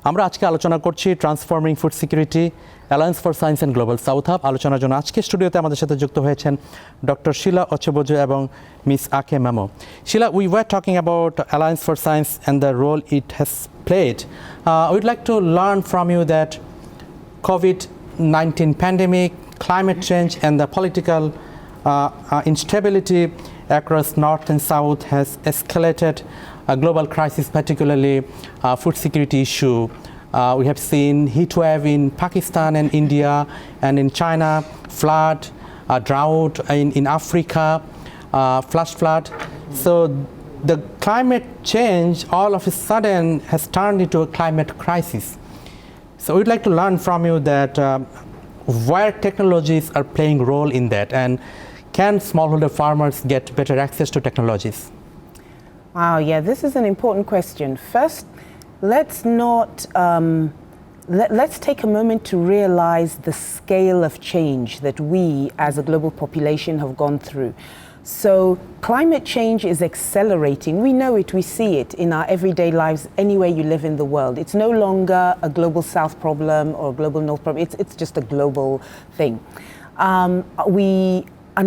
আমরা আজকে আলোচনা করছি transforming food security alliance for science and global south hub. আলোচনার জন্য আজকে স্টুডিওতে আমাদের সাথে যুক্ত হয়েছেন ডক্টর শিলা অচবজু এবং মিস আকে memo. Shila, we were talking about Alliance for Science and the role it has played. We'd like to learn from you that COVID-19 pandemic, climate change and the political instability across North and South has escalated a global crisis, particularly food security issue. We have seen heat wave in Pakistan and India and in China, flood, drought in Africa, flash flood. So the climate change all of a sudden has turned into a climate crisis. So we'd like to learn from you that where technologies are playing role in that, and can smallholder farmers get better access to technologies? Wow, yeah, this is an important question. First, let's not, let's take a moment to realize the scale of change that we as a global population have gone through. So climate change is accelerating. We know it, we see it in our everyday lives anywhere you live in the world. It's no longer a global south problem or a global north problem, it's just a global thing. We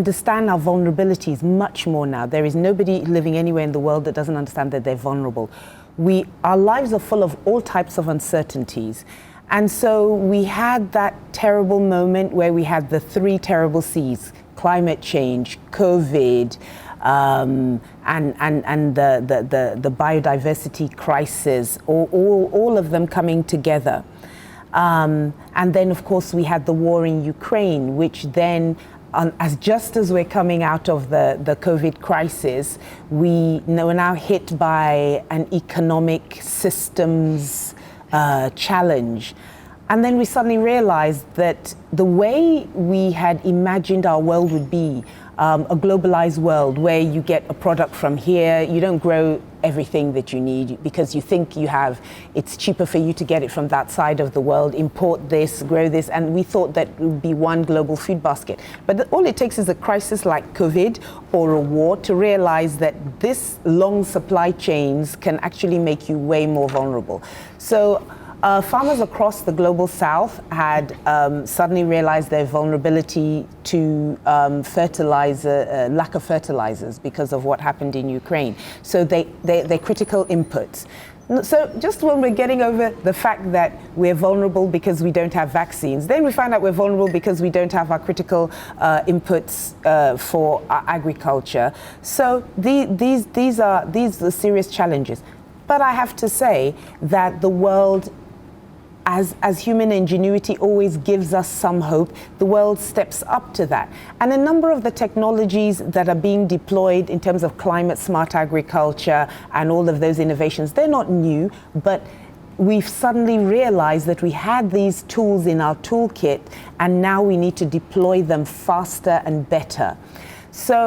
understand our vulnerabilities much more now. There is nobody living anywhere in the world that doesn't understand that they're vulnerable. Our lives are full of all types of uncertainties. And so we had that terrible moment where we had the three terrible C's: climate change, COVID, and the biodiversity crisis, all of them coming together. And then, of course, we had the war in Ukraine, which then, just as we're coming out of the COVID crisis, we're now hit by an economic systems challenge. And then we suddenly realized that the way we had imagined our world would be, a globalized world where you get a product from here, you don't grow everything that you need because you think it's cheaper for you to get it from that side of the world, import this, grow this, and we thought that it would be one global food basket. But all it takes is a crisis like COVID or a war to realize that this long supply chains can actually make you way more vulnerable. So farmers across the global south had suddenly realized their vulnerability to lack of fertilizers because of what happened in Ukraine. So they're critical inputs. So just when we're getting over the fact that we're vulnerable because we don't have vaccines, then we find out we're vulnerable because we don't have our critical inputs for our agriculture. So these are serious challenges. But I have to say that the world, as human ingenuity always gives us some hope, the world steps up to that. And a number of the technologies that are being deployed in terms of climate smart agriculture and all of those innovations, they're not new, but we've suddenly realized that we had these tools in our toolkit and now we need to deploy them faster and better. So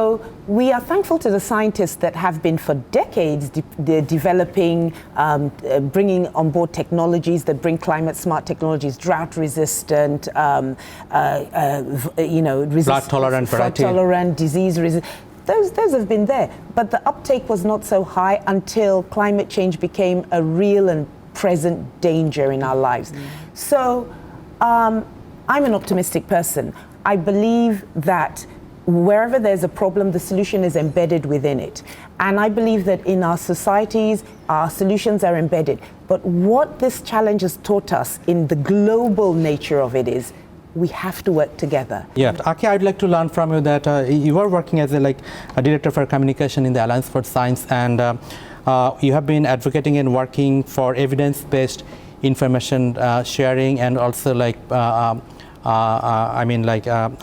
we are thankful to the scientists that have been for decades developing, bringing on board technologies that bring climate smart technologies, drought resistant, flood tolerant, disease resistant. Those have been there, but the uptake was not so high until climate change became a real and present danger in our lives. So I'm an optimistic person. I believe that wherever there's a problem, the solution is embedded within it. And I believe that in our societies, our solutions are embedded. But what this challenge has taught us in the global nature of it is we have to work together. Yeah, Aki, I'd like to learn from you that you are working as a director for communication in the Alliance for Science, and you have been advocating and working for evidence-based information sharing, and also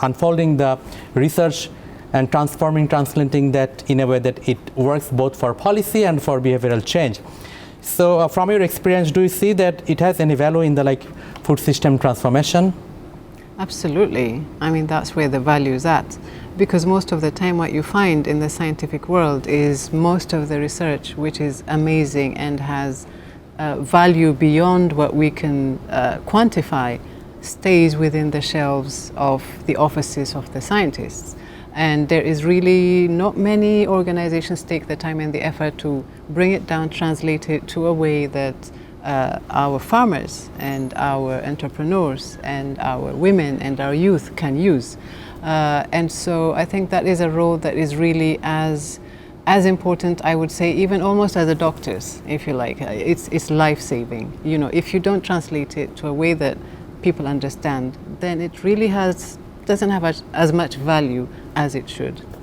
unfolding the research and translating that in a way that it works both for policy and for behavioral change. So from your experience, do you see that it has any value in the food system transformation? Absolutely. I mean, that's where the value is at. Because most of the time what you find in the scientific world is most of the research, which is amazing and has value beyond what we can quantify, stays within the shelves of the offices of the scientists. And there is really not many organizations take the time and the effort to bring it down, translate it to a way that our farmers and our entrepreneurs and our women and our youth can use. And so I think that is a role that is really as important, I would say, even almost as a doctor's, if you like. It's life-saving. You know, if you don't translate it to a way that people understand, then it really doesn't have as much value as it should.